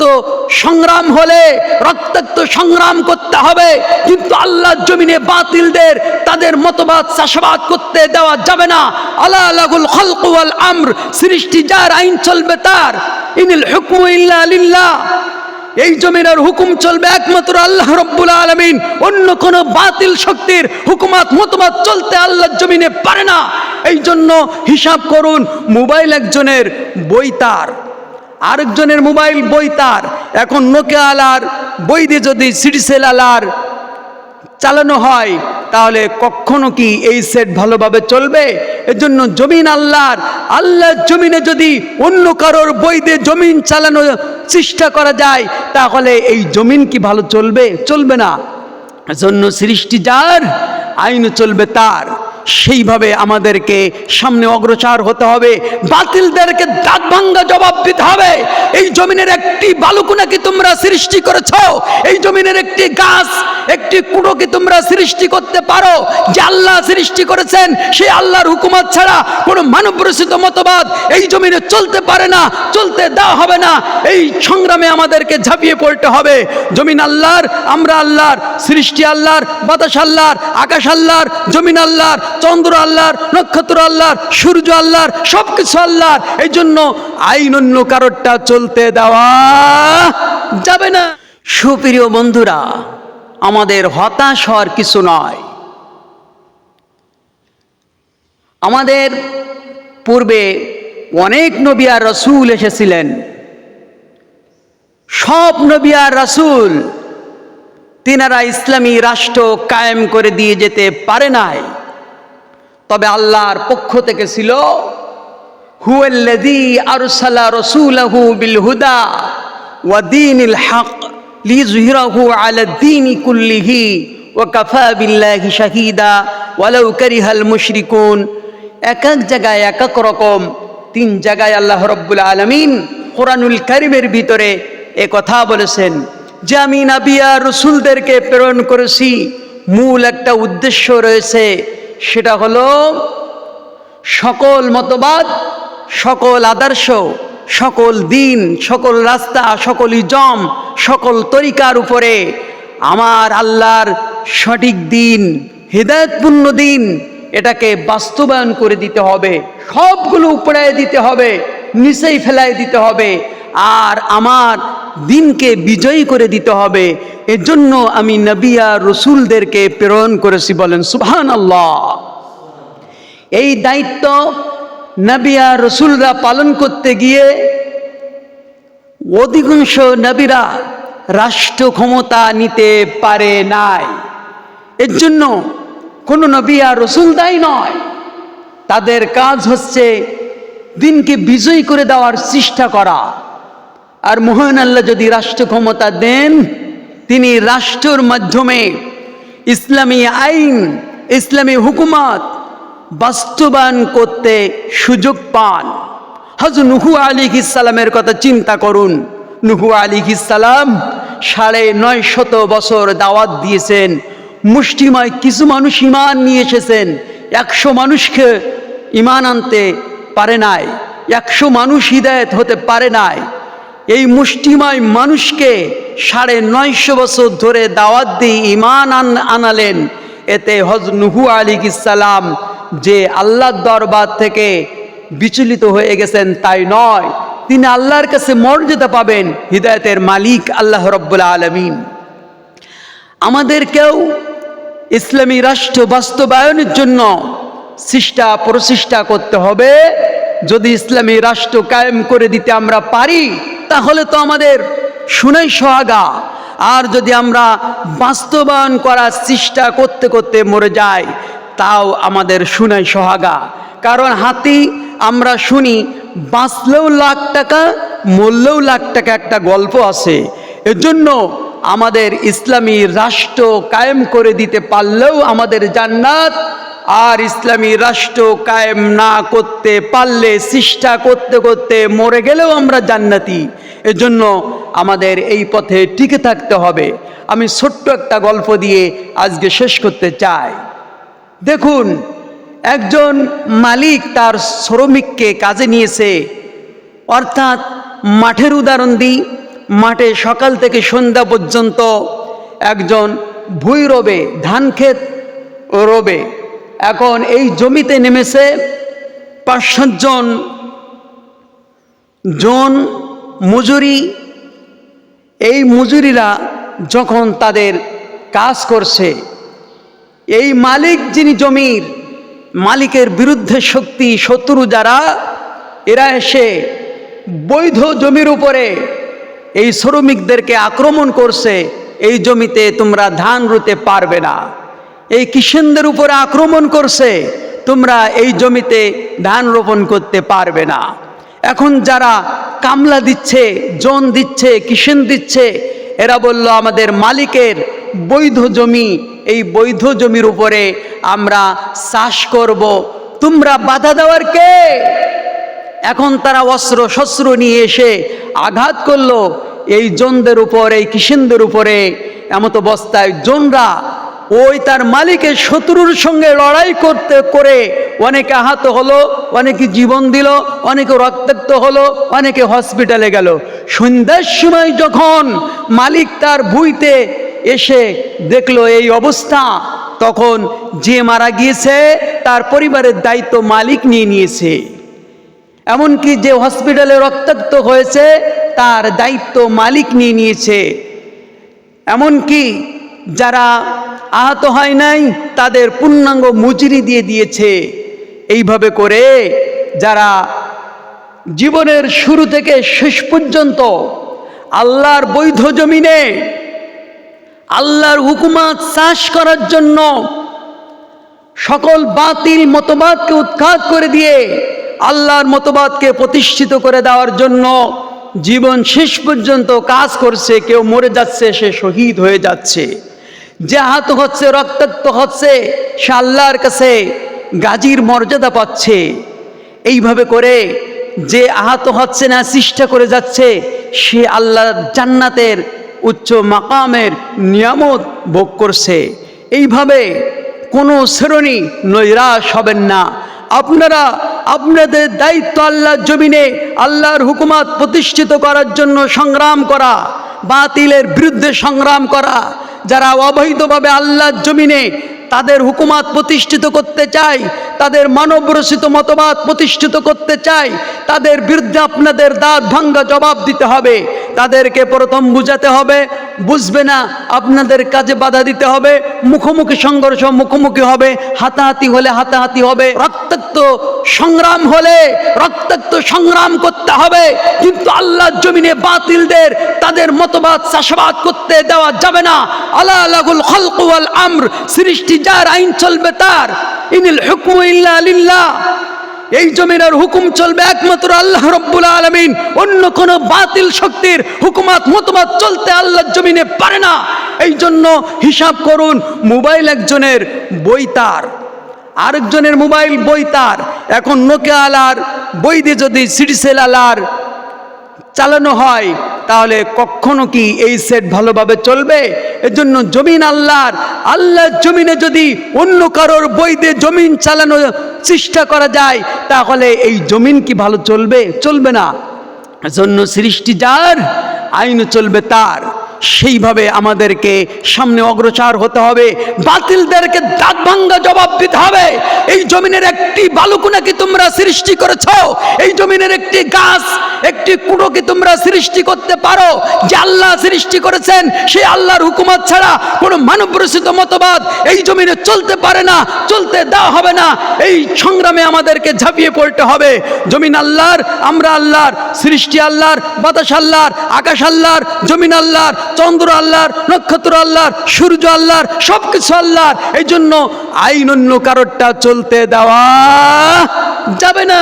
রক্তাক্ত সংগ্রাম হলে রক্তাক্ত সংগ্রাম করতে হবে, কিন্তু আল্লাহর জমিনে বাতিলদের তাদের মতবাদ চাষাবাদ করতে দেওয়া যাবে না। আলা লাহুল খালকু ওয়াল আমর, সৃষ্টি যার, আইন চলবে তার। ইনিল হুকমু ইল্লা লিল্লাহ, এই জমিনের হুকুম চলবে একমাত্র আল্লাহ রাব্বুল আলামিন। অন্য কোন বাতিল শক্তির হুকুমাত মতবাদ চলতে আল্লাহর জমিনে পারে না। এই জন্য হিসাব করুন, মোবাইল একজনের বই তার, আরেকজনের মোবাইল বই তার। এখন নোকিয়া আলার বই দিয়ে যদি সিডি সেল আলার চালানো হয়, তাহলে কখনো কি এই সেট ভালোভাবে চলবে? এজন্য জমিন আল্লাহর, আল্লাহর জমিনে যদি অন্য কারোর বই দিয়ে জমিন চালানোর চেষ্টা করা যায়, তাহলে এই জমিন কি ভালো চলবে? চলবে না। এজন্য সৃষ্টি যার, আইন চলবে তার। সেইভাবে আমাদেরকে সামনে অগ্রসর হতে হবে, বাতিলদেরকে দাঁত ভাঙ্গা জবাব দিতে হবে। এই জমিনের একটি বালুকণা কি তোমরা সৃষ্টি করেছো? এই জমিনের একটি গাছ, একটি কুড়ো কি তোমরা সৃষ্টি করতে পারো? যে আল্লাহ সৃষ্টি করেছেন, সেই আল্লাহর হুকুমত ছাড়া কোনো মানব রচিত মতবাদ এই জমিনে চলতে পারে না, চলতে দেওয়া হবে না। এই সংগ্রামে আমাদেরকে ঝাঁপিয়ে পড়তে হবে। জমিন আল্লাহর, আমরা আল্লাহর, সৃষ্টি আল্লাহর, বাতাস আল্লাহর, আকাশ আল্লাহর, জমিন আল্লাহর, চন্দ্র আল্লাহর, নক্ষত্র আল্লাহর, সূর্য আল্লাহর, সবকিছু আল্লাহর। এই জন্য আইন অন্য কারোরটা চলতে দেওয়া যাবে না। সুপ্রিয় বন্ধুরা, আমাদের হতাশ হওয়ার কিছু নয়। আমাদের পূর্বে অনেক নবী আর রাসূল এসেছিলেন। সব নবী আর রাসূল তিনারা ইসলামী রাষ্ট্র কায়েম করে দিয়ে যেতে পারে নাই। তবে আল্লাহর পক্ষ থেকে ছিল হুয়াল্লাযী আরসালা রাসূলাহু বিল হুদা ওয়া দীনিল হক লিযহিরাহু আলা দ্বীনি কুল্লিহি ওয়া কাফা বিল্লাহি শাহীদা ওয়ালাউ কারিহাল মুশরিকুন। এক এক জায়গায় এক এক রকম, তিন জায়গায় আল্লাহ রাব্বুল আলামিন কোরআনুল কারীমের ভিতরে এ কথা বলেছেন যে আমি নবী আর রাসূলদেরকে প্রেরণ করেছি। মূল একটা উদ্দেশ্য রয়েছে, সেটা হলো সকল মতবাদ, সকল আদর্শ, সকল দিন, সকল রাস্তা, সকল ইজম, সকল তরিকার উপরে আমার আল্লাহর সঠিক দিন, হিদায়াতপূর্ণ দিন, এটাকে বাস্তবায়ন করে দিতে হবে। সবগুলো উপড়ে দিতে হবে, নিচেই ফেলাই দিতে হবে, আর আমার দিনকে বিজয়ী করে দিতে হবে। এজন্য আমি নবী আর রাসূলদেরকে প্রেরণ করেছি। বলেন সুবহানাল্লাহ। এই দায়িত্ব নবী আর রাসূলরা পালন করতে গিয়ে অধিকাংশ নবীরা রাষ্ট্র ক্ষমতা নিতে পারে নাই। এর জন্য কোনো নবী আর রাসূল দায়ী নয়। তাদের কাজ হচ্ছে দিনকে বিজয়ী করে দেওয়ার চেষ্টা করা। আর মহান আল্লাহ যদি রাষ্ট্র ক্ষমতা দেন, তিনি রাষ্ট্রের মাধ্যমে ইসলামী আইন, ইসলামী হুকুমত বাস্তবায়ন করতে সুযোগ পান। হযরত নূহ আলাইহিস সালামের কথা চিন্তা করুন। নূহ আলাইহিস সালাম ৯৫০ বছর দাওয়াত দিয়েছেন। মুষ্টিময় কিছু মানুষ ঈমান নিয়ে এসেছেন। ১০০ মানুষকে ঈমান আনতে পারে নাই, ১০০ মানুষ হিদায়াত হতে পারে নাই। এই মুষ্টিময় মানুষকে ৯৫০ বছর ধরে দাওয়াত দিয়ে ঈমান আনালেন। এতে হযরত নূহ আলাইহিস সালাম যে আল্লাহর দরবার থেকে বিচলিত হয়ে গেছেন তাই নয়, তিনি আল্লাহর কাছে মর্যাদা পাবেন, হিদায়াতের মালিক আল্লাহ রাব্বুল আলামিন। আমাদেরকেও ইসলামী রাষ্ট্র বাস্তবায়নের জন্য প্রচেষ্টা করতে হবে। যদি ইসলামী রাষ্ট্র কায়েম করে দিতে আমরা পারি, তাহলে তো আমাদের সুনাই সোহাগা। আর যদি আমরা বাস্তবায়ন করার চেষ্টা করতে করতে মরে যাই, তাও আমাদের সুনাই সোহাগা। কারণ হাতি আমরা শুনি বাঁচলেও লাখ টাকা, মরলেও লাখ টাকা, একটা গল্প আছে। এজন্য আমাদের ইসলামী রাষ্ট্র কায়েম করে দিতে পারলেও আমাদের জান্নাত, আর ইসলামী রাষ্ট্র কায়েম না করতে পারলে চেষ্টা করতে করতে মরে গেলেও আমরা জান্নাতি। এজন্য আমাদের এই পথে টিকে থাকতে হবে। আমি ছোট্ট একটা গল্প দিয়ে আজকে শেষ করতে চাই। দেখুন, একজন মালিক তার শ্রমিককে কাজে নিয়েছে, অর্থাৎ মাঠের উদাহরণ দিই। মাঠে সকাল থেকে সন্ধ্যা পর্যন্ত একজন ভুঁই রোবে, ধান ক্ষেত রোবে। এখন এই জমিতে নেমেছে ৫-৭ জন মজুরি। এই মজুরিরা যখন তাদের কাজ করছে, এই মালিক যিনি জমির মালিকের বিরুদ্ধে শক্তি শত্রু যারা, এরা এসে বৈধ জমির উপরে এই শ্রমিকদেরকে আক্রমণ করছে। এই জমিতে তোমরা ধান রুতে পারবে না। এই কিষানদের উপরে আক্রমণ করছে, তোমরা এই জমিতে ধান রোপণ করতে পারবে না। এখন যারা কামলা দিচ্ছে, জন দিচ্ছে, কিষান দিচ্ছে, এরা বলল আমাদের মালিকের বৈধ জমি, এই বৈধ জমির উপরে আমরা চাষ করব, তোমরা বাধা দেওয়ার কে? এখন তারা অস্ত্র শস্ত্র নিয়ে এসে আঘাত করলো এই জনদের উপর, এই কিষানদের উপরে। এমত অবস্থায় জনরা ওই তার মালিকের শত্রুর সঙ্গে লড়াই করতে করে অনেকে আহত হলো, অনেকে জীবন দিল, অনেকে রক্তাক্ত হলো, অনেকে হসপিটালে গেল। সন্ধ্যার সময় যখন মালিক তার ভুঁইতে এসে দেখলো এই অবস্থা, তখন যে মারা গিয়েছে তার পরিবারের দায়িত্ব মালিক নিয়ে নিয়েছে। এমনকি যে হসপিটালে রক্তাক্ত হয়েছে তার দায়িত্ব মালিক নিয়ে নিয়েছে। এমনকি যারা আহত হয় নাই তাদের পূর্ণাঙ্গ মজুরি দিয়ে দিয়েছে। এইভাবে করে যারা জীবনের শুরু থেকে শেষ পর্যন্ত আল্লাহর বৈধ জমিনে আল্লাহর হুকুমাত চাষ করার জন্য সকল বাতিল মতবাদকে উৎখাত করে দিয়ে আল্লাহর মতবাদকে প্রতিষ্ঠিত করে দেওয়ার জন্য জীবন শেষ পর্যন্ত কাজ করছে। কেউ মরে যাচ্ছে, সে শহীদ হয়ে যাচ্ছে, যে আহত হচ্ছে, রক্তাক্ত হচ্ছে, সে আল্লাহর কাছে গাজীর মর্যাদা পাচ্ছে। এইভাবে করে যে আহত হচ্ছে না, চেষ্টা করে যাচ্ছে, সে আল্লাহর জান্নাতের উচ্চ মাকামের নিয়ামত ভোগ করছে। এইভাবে কোনো শ্রেণী নৈরাশ হবেন না। আপনারা আপনাদের দায়িত্ব আল্লাহর জমিনে আল্লাহর হুকুমাত প্রতিষ্ঠিত করার জন্য সংগ্রাম করা, বাতিলের বিরুদ্ধে সংগ্রাম করা। যারা অবৈধভাবে আল্লাহর জমিনে তাদের হুকুমাত প্রতিষ্ঠিত করতে চায়, তাদের মানবরচিত মতবাদ প্রতিষ্ঠিত করতে চায়, তাদের বিরুদ্ধে আপনাদের দাঁত ভাঙ্গা জবাব দিতে হবে। তাদেরকে প্রথম বুঝাতে হবে, বুঝবে না, আপনাদের কাজে বাধা দিতে হবে। মুখোমুখি সংঘর্ষ মুখোমুখি হবে, হাতাহাতি হলে হাতাহাতি হবে, রক্তাক্ত সংগ্রাম হলে রক্তাক্ত সংগ্রাম করতে হবে। কিন্তু আল্লাহর জমিনে বাতিলদের তাদের মতবাদ চাষাবাদ করতে দেওয়া যাবে না। আলা লাহুল খালকু ওয়াল আমর, সৃষ্টি যার, আইন চলবে তার। ইনিল হুকমু ইল্লা লিল্লাহ, এই জমিনের হুকুম চলবে একমাত্র আল্লাহ রাব্বুল আলামিন। অন্য কোনো বাতিল শক্তির হুকুমাত মতবাদ চলতে আল্লাহর জমিনে পারে না। এই জন্য হিসাব করুন, মোবাইল একজনের বই তার, আরেকজনের মোবাইল বই তার। এখন নোকিয়া আলার বই দিয়ে যদি সিডিসেল আলার চালানো হয়, তাহলে কখনো কি এই সেট ভালোভাবে চলবে? এজন্য জমিন আল্লাহর, আল্লাহর জমিনে যদি অন্য কারোর বই দিয়ে জমিন চালানোর চেষ্টা করা যায়, তাহলে এই জমিন কি ভালো চলবে? চলবে না। এজন্য সৃষ্টি যার, আইন চলবে তার। সেইভাবে আমাদেরকে সামনে অগ্রসর হতে হবে, বাতিলদেরকে দাঁত ভাঙ্গা জবাব দিতে হবে। এই জমিনের একটি বালুকণা কি তোমরা সৃষ্টি করেছো? এই জমিনের একটি গাছ, একটি কুঁড়ো কি তোমরা সৃষ্টি করতে পারো? যে আল্লাহ সৃষ্টি করেছেন, সেই আল্লাহর হুকুমত ছাড়া কোনো মানব রচিত মতবাদ এই জমিনে চলতে পারে না, চলতে দেওয়া হবে না। এই সংগ্রামে আমাদেরকে ঝাঁপিয়ে পড়তে হবে। জমিন আল্লাহর, আমরা আল্লাহর, সৃষ্টি আল্লাহর, বাতাস আল্লাহর, আকাশ আল্লাহর, জমিন আল্লাহর, চন্দ্র আল্লাহর, নক্ষত্র আল্লাহর, সূর্য আল্লাহর, সবকিছু আল্লাহর। এই জন্য আইন অন্য কারোরটা চলতে দেওয়া যাবে না।